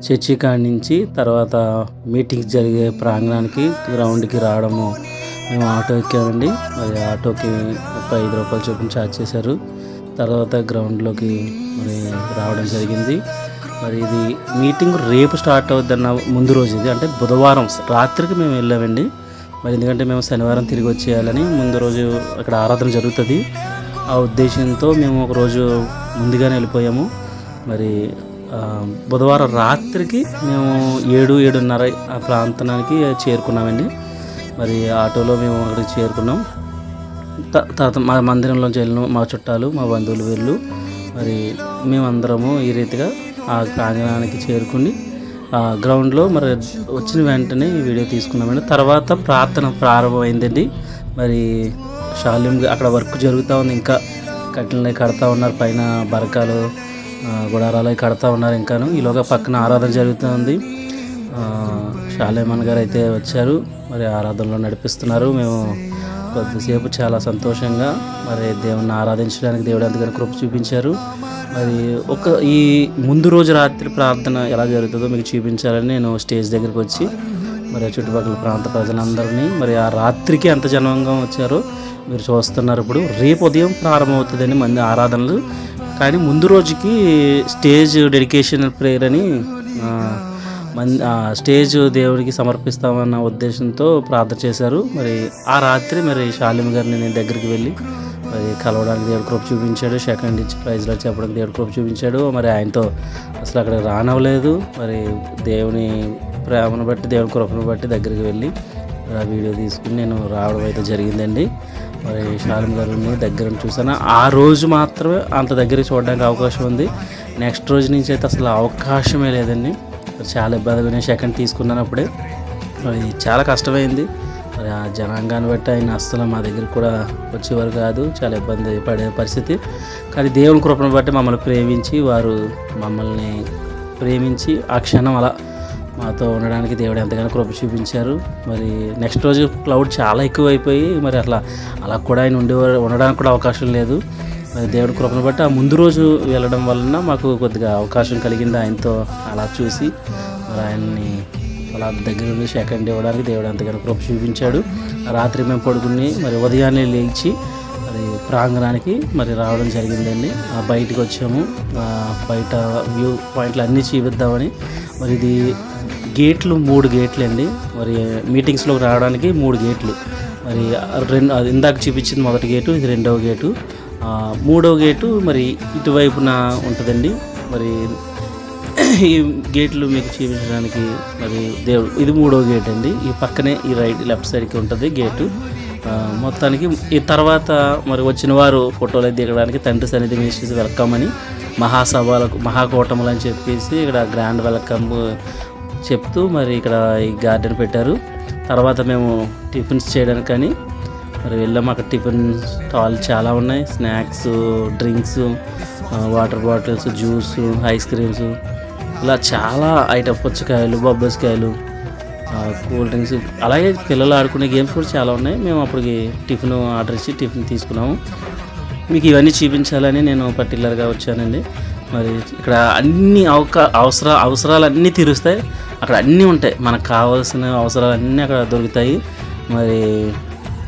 Church కాడి నుంచి తర్వాత మీటింగ్స్ జరిగే ప్రాంగణానికి గ్రౌండ్కి రావడము మేము ఆటో ఎక్కామండి. మరి ఆటోకి 35 రూపాయలు చొప్పున ఛార్జ్ చేశారు. తర్వాత గ్రౌండ్లోకి మరి రావడం జరిగింది. మరి ఇది మీటింగ్ రేపు స్టార్ట్ అవుద్దన్న ముందు రోజు, ఇది అంటే బుధవారం రాత్రికి మేము వెళ్ళామండి. మరి ఎందుకంటే మేము శనివారం తిరిగి వచ్చేయాలని ముందు రోజు అక్కడ ఆరాధన జరుగుతుంది. ఆ ఉద్దేశంతో మేము ఒకరోజు ముందుగానే వెళ్ళిపోయాము. మరి బుధవారం రాత్రికి మేము 7-7:30 ఆ ప్రాంతానికి చేరుకున్నామండి. మరి ఆటోలో మేము అక్కడికి చేరుకున్నాం. తర్వాత మా మందిరంలోంచి వెళ్ళిన మా చుట్టాలు, మా బంధువులు వీళ్ళు మరి మేమందరము ఈ రీతిగా ఆ ప్రాంగణానికి చేరుకుని గ్రౌండ్లో మరి వచ్చిన వెంటనే ఈ వీడియో తీసుకున్నామండి. తర్వాత ప్రార్థన ప్రారంభమైందండి. మరి షాల్యం అక్కడ వర్క్ జరుగుతూ ఉంది. ఇంకా కట్టెలని కడతా ఉన్నారు, పైన బరకాలు గుడారాలు కడతా ఉన్నారు ఇంకాను. ఈలోగా పక్కన ఆరాధన జరుగుతూ ఉంది. షాలేమన్ గారు అయితే వచ్చారు, మరి ఆరాధనలో నడిపిస్తున్నారు. మేము కొద్దిసేపు చాలా సంతోషంగా మరి దేవుణ్ణి ఆరాధించడానికి దేవుడు అందుకని కృప చూపించారు. మరి ఈ ముందు రోజు రాత్రి ప్రార్థన ఎలా జరుగుతుందో మీకు చూపించాలని నేను స్టేజ్ దగ్గరికి వచ్చి మరి చుట్టుపక్కల ప్రాంత ప్రజలందరినీ మరి ఆ రాత్రికి ఎంత జనంగా వచ్చారో మీరు చూస్తున్నారు. ఇప్పుడు రేపు ఉదయం ప్రారంభమవుతుందండి మంది ఆరాధనలు. కానీ ముందు రోజుకి స్టేజ్ డెడికేషన్ ప్రేయర్ అని స్టేజ్ దేవుడికి సమర్పిస్తామన్న ఉద్దేశంతో ప్రార్థన చేశారు. మరి ఆ రాత్రి మరి షాలిం గారిని నేను దగ్గరికి వెళ్ళి మరి కలవడానికి దేవుడు కృప చూపించాడు. సెకండ్ ఇచ్చి ప్రైజ్లో చెప్పడానికి దేవుడు కృప చూపించాడు. మరి ఆయనతో అసలు అక్కడ రానవ్వలేదు. మరి దేవుని ప్రేమను బట్టి దేవుని కృపను బట్టి దగ్గరికి వెళ్ళి ఆ వీడియో తీసుకుని నేను రావడం అయితే జరిగిందండి. మరి షాలిం గారిని దగ్గర చూసాను. ఆ రోజు మాత్రమే అంత దగ్గరికి చూడడానికి అవకాశం ఉంది. నెక్స్ట్ రోజు నుంచి అయితే అసలు అవకాశమే లేదండి. చాలా ఇబ్బందిగా నేను సెకండ్ తీసుకున్నాను. అప్పుడే మరి చాలా కష్టమైంది. మరి ఆ జనాంగాన్ని బట్టి ఆయన అస్సలు మా దగ్గర కూడా వచ్చేవారు కాదు. చాలా ఇబ్బంది పడే పరిస్థితి. కానీ దేవుని కృపను బట్టి మమ్మల్ని ప్రేమించి ఆ క్షణం అలా మాతో ఉండడానికి దేవుడు ఎంతగానో కృప చూపించారు. మరి నెక్స్ట్ రోజు క్లౌడ్ చాలా ఎక్కువైపోయి మరి అలా కూడా ఆయన ఉండడానికి కూడా అవకాశం లేదు. మరి దేవుడి కృపను బట్టి ఆ ముందు రోజు వెళ్ళడం వలన మాకు కొద్దిగా అవకాశం కలిగింది. ఆయనతో అలా చూసి మరి ఆయన్ని అలా దగ్గర నుండి సెకండ్ ఇవ్వడానికి దేవుడు ఎంతగానో కృప చూపించాడు. రాత్రి మేము పడుకుని మరి ఉదయాన్నే లేచి మరి ప్రాంగణానికి మరి రావడం జరిగిందండి. బయటికి వచ్చాము. బయట వ్యూ పాయింట్లు అన్నీ చూపిద్దామని. మరి ఇది గేట్లు 3 గేట్లు అండి. మరి మీటింగ్స్లోకి రావడానికి 3 గేట్లు. మరి ఇందాక చూపించింది మొదటి గేటు, ఇది రెండవ గేటు. 3వ గేటు మరి ఇటువైపున ఉంటుందండి. మరి ఈ గేట్లు మీకు చూపించడానికి మరి దేవుడు ఇది 3వ గేట్ అండి. ఈ పక్కనే ఈ లెఫ్ట్ సైడ్కి ఉంటుంది గేటు. మొత్తానికి ఈ తర్వాత మరి వచ్చిన వారు ఫోటోలు దిగడానికి తండ్రి సన్నిధి మినిస్ట్రీస్ వెల్కమ్ అని మహాసభలకు మహాకూటములు అని చెప్పేసి ఇక్కడ గ్రాండ్ వెల్కమ్ చెప్తూ మరి ఇక్కడ ఈ గార్డెన్ పెట్టారు. తర్వాత మేము టిఫిన్స్ చేయడానికి కానీ మరి వెళ్ళాము. అక్కడ టిఫిన్ స్టాల్ చాలా ఉన్నాయి. Snacks, drinks, water bottles, juice, ice creams, ఇలా చాలా ఐటమ్, పుచ్చకాయలు, బొబ్బస్కాయలు, కూల్ డ్రింక్స్, అలాగే పిల్లలు ఆడుకునే గేమ్స్ కూడా చాలా ఉన్నాయి. మేము అప్పటికి టిఫిన్ ఆర్డర్ ఇచ్చి టిఫిన్ తీసుకున్నాము. మీకు ఇవన్నీ చూపించాలని నేను పర్టికులర్గా వచ్చానండి. మరి ఇక్కడ అన్ని అవసరాలు అన్నీ తీరుస్తాయి. అక్కడ అన్నీ ఉంటాయి, మనకు కావాల్సిన అవసరాలు అన్నీ అక్కడ దొరుకుతాయి. మరి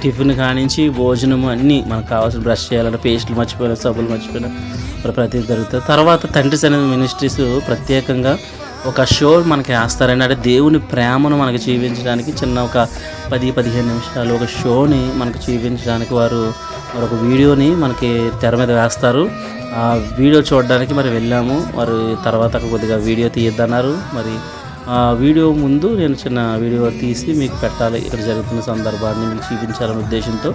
టిఫిన్ కానించి భోజనము అన్నీ మనకు కావాల్సిన బ్రష్ చేయాలంటే పేస్టులు మర్చిపోయినా, సబ్బులు మర్చిపోయినా మరి ప్రతి దొరుకుతుంది. తర్వాత తండ్రి సన్నిధి మినిస్ట్రీస్ ప్రత్యేకంగా ఒక షో మనకి వేస్తారండి. అంటే దేవుని ప్రేమను మనకి చూపించడానికి చిన్న ఒక 10-15 నిమిషాలు ఒక షోని మనకు చూపించడానికి వారు మరొక వీడియోని మనకి తెర మీద వేస్తారు. ఆ వీడియో చూడడానికి మరి వెళ్ళాము. మరి తర్వాత అక్కడ కొద్దిగా వీడియో తీయద్దన్నారు. మరి ఆ వీడియో ముందు నేను చిన్న వీడియో తీసి మీకు పెట్టాలి, ఇక్కడ జరుగుతున్న సందర్భాన్ని మీకు చూపించాలనే ఉద్దేశంతో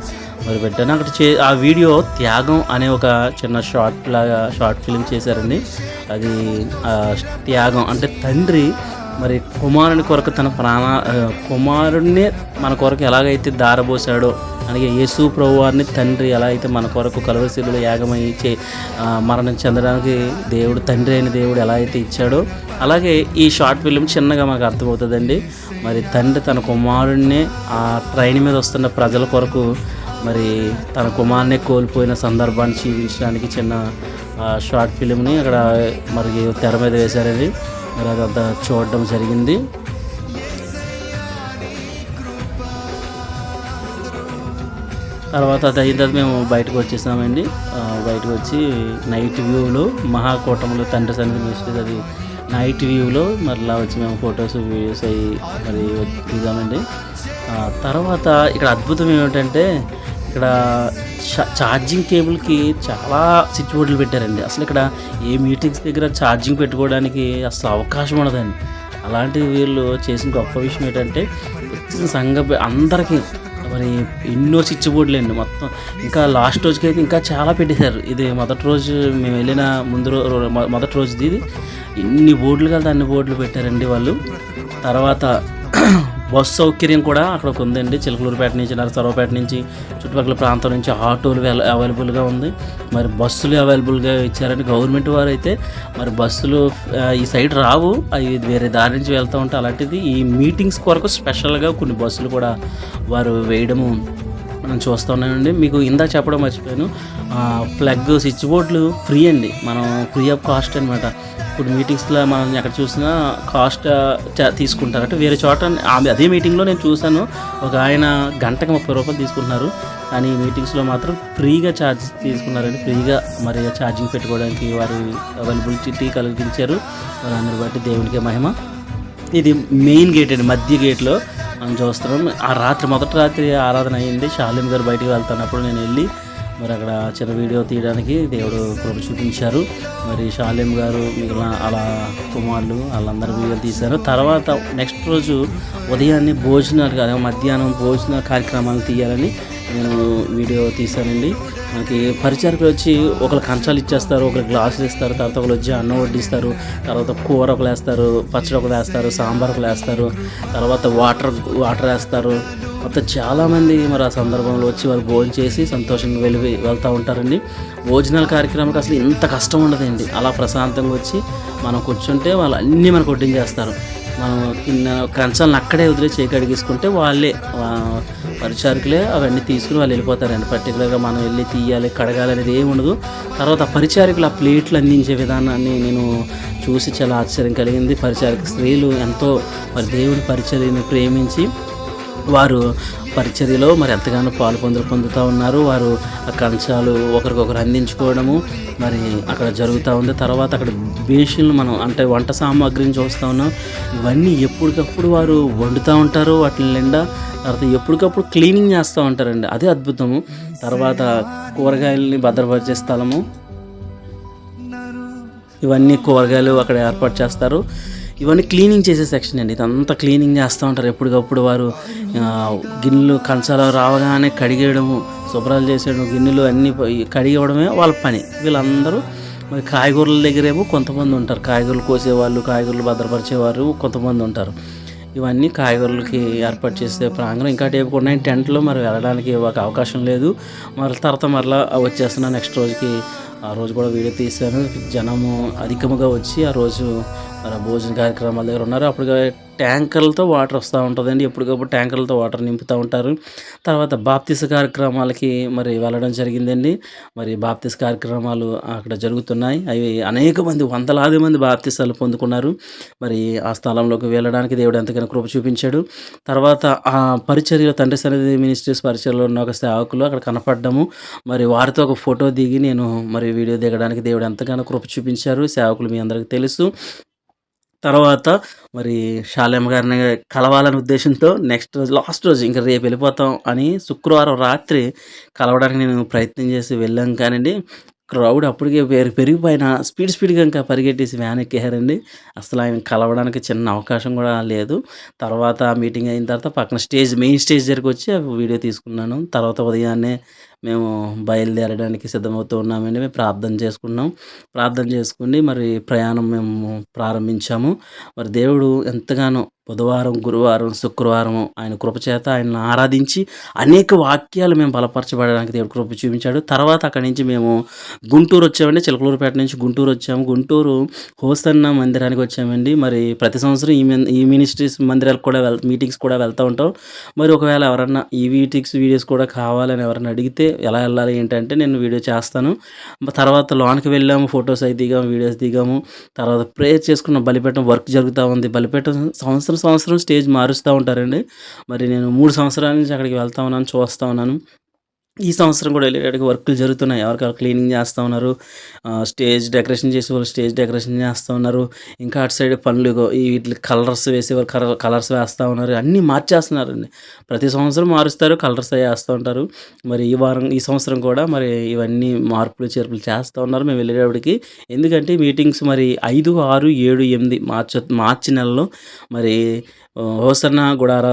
మరి పెట్టాను. అక్కడ ఆ వీడియో త్యాగం అనే ఒక చిన్న షార్ట్ ఫిలిం చేశారండి. అది త్యాగం అంటే తండ్రి మరి కుమారుని కొరకు తన కుమారుడినే మన కొరకు ఎలాగైతే దారబోసాడో, అలాగే యేసు ప్రభువారిని తండ్రి ఎలా అయితే మన కొరకు కలువరి శిలువలో యాగమై మరణం చెందడానికి తండ్రి అయిన దేవుడు ఎలా అయితే ఇచ్చాడో, అలాగే ఈ షార్ట్ ఫిలిం చిన్నగా మనకు అర్థమవుతుందండి. మరి తండ్రి తన కుమారుడినే ఆ ట్రైన్ మీద వస్తున్న ప్రజల కొరకు మరి తన కుమారునే కోల్పోయిన సందర్భాన్ని చూపించడానికి చిన్న షార్ట్ ఫిలింని అక్కడ మరి తెర మీద వేశారండి. మరి అదంతా చూడడం జరిగింది. తర్వాత అది అయిన తర్వాత మేము బయటకు వచ్చేసామండి. బయటకు వచ్చి నైట్ వ్యూలో మహాకూటములు తండ్రి సన్నిధి మినిస్ట్రీస్ అది నైట్ వ్యూలో మరలా వచ్చి మేము ఫొటోస్ వీడియోస్ అవి మరి దిగామండి. తర్వాత ఇక్కడ అద్భుతం ఏమిటంటే ఇక్కడ ఛార్జింగ్ కేబుల్కి చాలా స్విచ్ బోర్డులు పెట్టారండి. అసలు ఇక్కడ ఏ మీటింగ్స్ దగ్గర ఛార్జింగ్ పెట్టుకోవడానికి అసలు అవకాశం ఉండదండి. అలాంటి వీళ్ళు చేసిన గొప్ప విషయం ఏంటంటే వచ్చిన సంఘ అందరికీ మరి ఎన్నో స్విచ్ బోర్డులు అండి మొత్తం. ఇంకా లాస్ట్ రోజుకి అయితే ఇంకా చాలా పెట్టేశారు. ఇది మొదటి రోజు మేము వెళ్ళిన మొదటి రోజుది ఇది. ఎన్ని బోర్డులు కదా అన్ని బోర్డులు పెట్టారండి వాళ్ళు. తర్వాత బస్సు సౌకర్యం కూడా అక్కడ ఉందండి. చిలకలూరుపేట నుంచి నరసరావుపేట నుంచి చుట్టుపక్కల ప్రాంతం నుంచి ఆటోలు అవైలబుల్గా ఉంది. మరి బస్సులు అవైలబుల్గా ఇచ్చారండి గవర్నమెంట్ వారు. అయితే మరి బస్సులు ఈ సైడ్ రావు, అవి వేరే దారి నుంచి వెళ్తూ ఉంటాయి. అలాంటిది ఈ మీటింగ్స్ కొరకు స్పెషల్గా కొన్ని బస్సులు కూడా వారు వేయడము మనం చూస్తూ ఉన్నామండి. మీకు ఇందాక చెప్పడం మర్చిపోయాను, ప్లగ్ స్విచ్ బోర్డులు ఫ్రీ అండి, మనం ఫ్రీ ఆఫ్ కాస్ట్ అనమాట. ఇప్పుడు మీటింగ్స్లో మనం ఎక్కడ చూసినా కాస్ట్ తీసుకుంటారట. వేరే చోట అదే మీటింగ్లో నేను చూశాను, ఒక ఆయన గంటకి 30 రూపాయలు తీసుకుంటున్నారు. కానీ మీటింగ్స్లో మాత్రం ఫ్రీగా ఛార్జ్ తీసుకున్నారండి. ఫ్రీగా మరి ఛార్జింగ్ పెట్టుకోవడానికి వారు అవైలబిలిటీ కలిగించారు. వారందరూ బట్టి దేవునికి మహిమ. ఇది మెయిన్ గేట్ అండి, మధ్య గేట్లో మనం చూస్తున్నాం. మొదటి రాత్రి ఆరాధన అయ్యింది. షాలిం గారు బయటికి వెళ్తున్నప్పుడు నేను వెళ్ళి మరి అక్కడ చిన్న వీడియో తీయడానికి దేవుడు కృప చూపించారు. మరి షాలిం గారు మిగిలిన అలా కుమారులు వాళ్ళందరూ వీడియో తీశారు. తర్వాత నెక్స్ట్ రోజు ఉదయాన్నే మధ్యాహ్నం భోజన కార్యక్రమాలు తీయాలని నేను వీడియో తీశానండి. మనకి పరిచారకులు వచ్చి ఒకరు కంచాలు ఇచ్చేస్తారు, ఒకరు గ్లాసులు ఇస్తారు, తర్వాత ఒకరు వచ్చి అన్నం వడ్డిస్తారు, తర్వాత కూర ఒకరు వేస్తారు, పచ్చడి ఒకరు వేస్తారు, సాంబార్ ఒకరు వేస్తారు, తర్వాత వాటర్ వేస్తారు. మొత్తం చాలామంది మరి ఆ సందర్భంలో వచ్చి వాళ్ళు భోజనం చేసి సంతోషంగా వెళ్తూ ఉంటారండి. భోజనాల కార్యక్రమానికి అసలు ఇంత కష్టం ఉండదండి. అలా ప్రశాంతంగా వచ్చి మనం కూర్చుంటే వాళ్ళు అన్నీ మనకు వడ్డించేస్తారు. మనం కంచాలను అక్కడే వదిలే చేయి కడిగేసుకుంటే వాళ్ళే పరిచారకులే అవన్నీ తీసుకుని వాళ్ళు వెళ్ళిపోతారండి. పర్టికులర్గా మనం వెళ్ళి తీయాలి కడగాలి అనేది ఏమి ఉండదు. తర్వాత పరిచారకులు ఆ ప్లేట్లు అందించే విధానాన్ని నేను చూసి చాలా ఆశ్చర్యం కలిగింది. పరిచారక స్త్రీలు ఎంతో మరి దేవుడి పరిచర్యని ప్రేమించి వారు పరిచర్యలో మరి ఎంతగానో పొందుతూ ఉన్నారు. వారు ఆ కంచాలు ఒకరికొకరు అందించుకోవడము మరి అక్కడ జరుగుతూ ఉంది. తర్వాత అక్కడ బేషన్లు మనం అంటే వంట సామాగ్రిని చూస్తూ ఉన్నాం. ఇవన్నీ ఎప్పటికప్పుడు వారు వండుతూ ఉంటారు వాటి నిండా. తర్వాత ఎప్పటికప్పుడు క్లీనింగ్ చేస్తూ ఉంటారండి, అదే అద్భుతము. తర్వాత కూరగాయలని భద్రపరిచే స్థలము, ఇవన్నీ కూరగాయలు అక్కడ ఏర్పాటు చేస్తారు. ఇవన్నీ క్లీనింగ్ చేసే సెక్షన్ అండి. ఇదంతా క్లీనింగ్ చేస్తూ ఉంటారు ఎప్పటికప్పుడు. వారు గిన్నెలు కంచాలు రావగానే కడిగేయడము, శుభ్రాలు చేసేయడం, గిన్నెలు అన్నీ కడిగేయడమే వాళ్ళ పని. వీళ్ళందరూ మరి కాయగూరల దగ్గరేమో కొంతమంది ఉంటారు, కాయగూరలు కోసేవాళ్ళు, కాయగూరలు భద్రపరిచేవారు కొంతమంది ఉంటారు. ఇవన్నీ కాయగూరలకి ఏర్పాటు చేసే ప్రాంగణం. ఇంకా టేపు ఉన్నాయి టెంట్లో, మరి వెళ్ళడానికి ఒక అవకాశం లేదు. తర్వాత మరలా వచ్చేస్తున్నాను నెక్స్ట్ రోజుకి. ఆ రోజు కూడా వీడియో తీశాను. జనము అధికముగా వచ్చి ఆ రోజు మరి భోజన కార్యక్రమాల దగ్గర ఉన్నారు. అప్పుడు ట్యాంకర్లతో వాటర్ వస్తూ ఉంటుందండి, ఎప్పటికప్పుడు ట్యాంకర్లతో వాటర్ నింపుతూ ఉంటారు. తర్వాత బాప్తిస కార్యక్రమాలకి మరి వెళ్ళడం జరిగిందండి. మరి బాప్తిస కార్యక్రమాలు అక్కడ జరుగుతున్నాయి. అవి అనేక మంది, వందలాది మంది బాప్తిసాలు పొందుకున్నారు. మరి ఆ స్థలంలోకి వెళ్ళడానికి దేవుడు ఎంతగానో కృప చూపించాడు. తర్వాత ఆ పరిచర్యలో తండ్రి సన్నిధి మినిస్ట్రీస్ పరిచర్యలో ఉన్న ఒక సేవకులు అక్కడ కనపడ్డము. మరి వారితో ఒక ఫోటో దిగి నేను మరి వీడియో దిగడానికి దేవుడు ఎంతగానో కృప చూపించారు. సేవకులు మీ అందరికీ తెలుసు. తర్వాత మరి షాలేం గారిని కలవాలనే ఉద్దేశంతో నెక్స్ట్ రోజు లాస్ట్ రోజు ఇంకా రేపు వెళ్ళిపోతాం అని శుక్రవారం రాత్రి కలవడానికి నేను ప్రయత్నం చేసి వెళ్ళాం. కానండి క్రౌడ్ అప్పటికే పెరిగిపోయిన స్పీడ్గా ఇంకా పరిగెట్టేసి వ్యాన్ ఎక్కేశారండి. అసలు ఆయన కలవడానికి చిన్న అవకాశం కూడా లేదు. తర్వాత మీటింగ్ అయిన తర్వాత పక్కన మెయిన్ స్టేజ్ దగ్గరికి వచ్చి వీడియో తీసుకున్నాను. తర్వాత ఉదయాన్నే మేము బయలుదేరడానికి సిద్ధమవుతూ ఉన్నామండి. మేము ప్రార్థన చేసుకుని మరి ప్రయాణం మేము ప్రారంభించాము. మరి దేవుడు ఎంతగానో బుధవారం, గురువారం, శుక్రవారం ఆయన కృపచేత ఆయనను ఆరాధించి అనేక వాక్యాలు మేము బలపరచబడడానికి దేవుడు కృప చూపించాడు. తర్వాత అక్కడి నుంచి మేము గుంటూరు వచ్చామండి. చిలకలూరిపేట నుంచి గుంటూరు వచ్చాము. గుంటూరు హోసన్న మందిరానికి వచ్చామండి. మరి ప్రతి సంవత్సరం ఈ మినిస్ట్రీస్ మందిరాలకు కూడా మీటింగ్స్ కూడా వెళ్తూ ఉంటాం. మరి ఒకవేళ ఎవరన్నా ఈ వీడియోస్ కూడా కావాలని ఎవరైనా అడిగితే ఎలా వెళ్ళాలి ఏంటంటే నేను వీడియో చేస్తాను. తర్వాత లోనికి వెళ్ళాము, ఫొటోస్ అవి దిగాము, వీడియోస్ దిగాము. తర్వాత ప్రేయర్ చేసుకున్న బలిపీఠం వర్క్ జరుగుతూ ఉంది. బలిపీఠం సంవత్సరం స్టేజ్ మారుస్తూ ఉంటారండి. మరి నేను 3 సంవత్సరాల నుంచి అక్కడికి వెళ్తా ఉన్నాను, చూస్తా ఉన్నాను. ఈ సంవత్సరం కూడా వెళ్ళేటప్పటికి వర్కులు జరుగుతున్నాయి. ఎవరికాళ్ళు క్లీనింగ్ చేస్తా ఉన్నారు. స్టేజ్ డెకరేషన్ చేసేవాళ్ళు స్టేజ్ డెకరేషన్ చేస్తా ఉన్నారు. ఇంకా అటు సైడ్ పనులు ఇగో ఈ వీటికి కలర్స్ వేసేవారు కలర్స్ వేస్తా ఉన్నారు. అన్నీ మార్చేస్తున్నారండి. ప్రతి సంవత్సరం మారుస్తారు, కలర్స్ అవి వేస్తూ ఉంటారు. మరి ఈ సంవత్సరం కూడా మరి ఇవన్నీ మార్పులు చేర్పులు చేస్తూ ఉన్నారు మేము వెళ్ళేటప్పటికి. ఎందుకంటే మీటింగ్స్ మరి 5, 6, 7, 8 మార్చి నెలలో మరి హోసన్న గుడార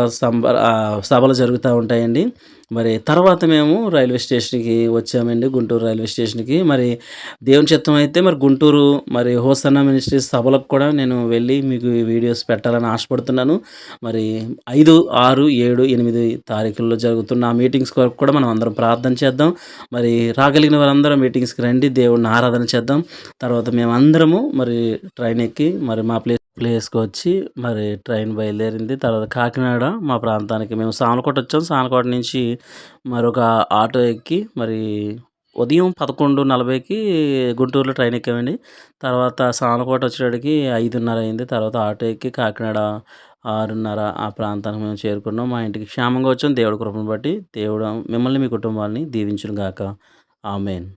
సభలు జరుగుతూ ఉంటాయండి. మరి తర్వాత మేము రైల్వే స్టేషన్‌కి వచ్చామండి. గుంటూరు రైల్వే స్టేషన్‌కి. మరి దేవుని చిత్తం అయితే మరి గుంటూరు మరి హోసన్న మినిస్ట్రీస్ సభలకు కూడా నేను వెళ్ళి మీకు ఈ వీడియోస్ పెట్టాలని ఆశపడుతున్నాను. మరి 5, 6, 7, 8 తారీఖుల్లో జరుగుతున్న ఆ మీటింగ్స్ కొరకు కూడా మనం అందరం ప్రార్థన చేద్దాం. మరి రాగలిగిన వారందరూ మీటింగ్స్‌కి రండి. దేవుడిని ఆరాధన చేద్దాం. తర్వాత మేమందరము మరి ట్రైన్ ఎక్కి మరి మా ప్లేస్‌కి వచ్చి మరి ట్రైన్ బయలుదేరింది. తర్వాత కాకినాడ మా ప్రాంతానికి మేము సామలకోట వచ్చాం. సామలకోట నుంచి మరొక ఆటో ఎక్కి మరి ఉదయం 11:40కి గుంటూరులో ట్రైన్ ఎక్కామండి. తర్వాత సామలకోట వచ్చేటప్పటికి 5:30 అయింది. తర్వాత ఆటో ఎక్కి కాకినాడ 6:30 ఆ ప్రాంతానికి మేము చేరుకున్నాం. మా ఇంటికి క్షేమంగా వచ్చాం. దేవుడి కృపను బట్టి దేవుడు మిమ్మల్ని మీ కుటుంబాన్ని దీవించును గాక. ఆమేన్.